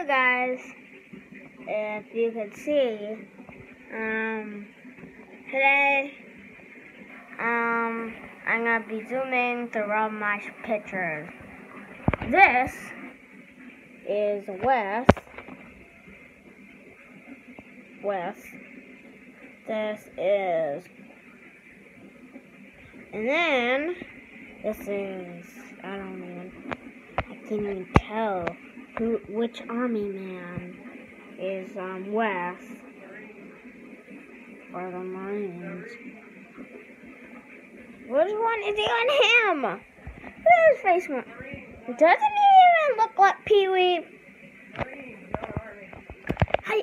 Hey guys, if you could see, today, I'm gonna be zooming through all my pictures. This is Wes. This is, and then this is, I can't even tell which army man is Wes or the Marines. Which one is even him? Look at his face. Doesn't he even look like Pee-wee? Hey!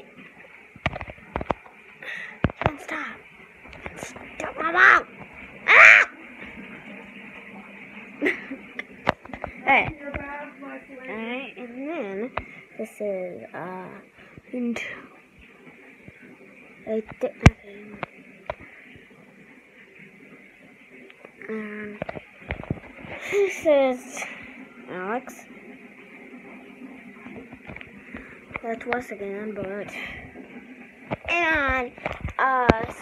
Don't stop. Stop my mouth! Ah! Hey. Alright, and then this is and I did nothing. This is Alex. That's Wes again, but and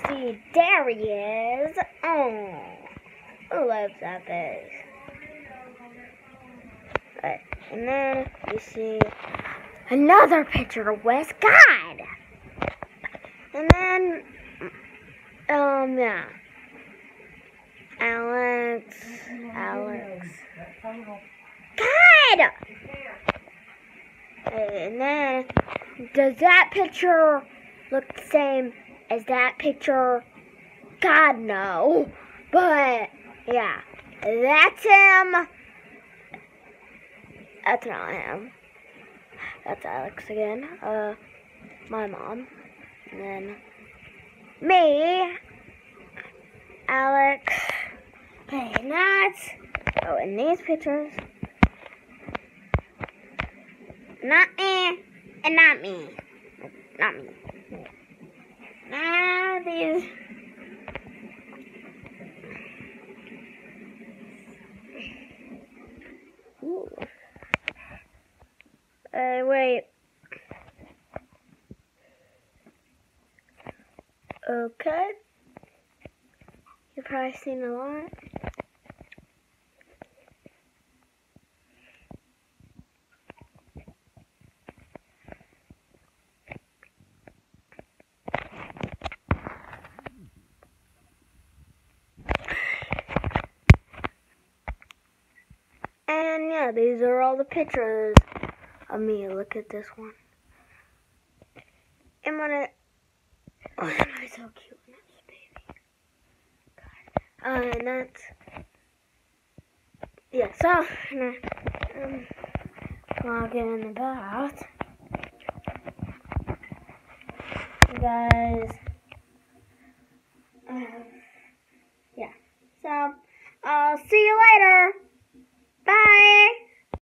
see, there he is. Oh, who loves that face? Right. And then you see another picture of Wes. God. And then yeah. Alex. God! And then, does that picture look the same as that picture? God, no. But, yeah. That's him. That's not him. That's Alex again. My mom. And then, me. Alex. Okay, and that's, oh, in these pictures, not me, and not me. Not me. Now these. Ooh. Wait. Okay. You've probably seen a lot. And yeah, these are all the pictures of me. Look at this one. And when it, oh, am I so cute? And that's, yeah, so, walking in the bath. Guys, yeah, so, I'll see you later.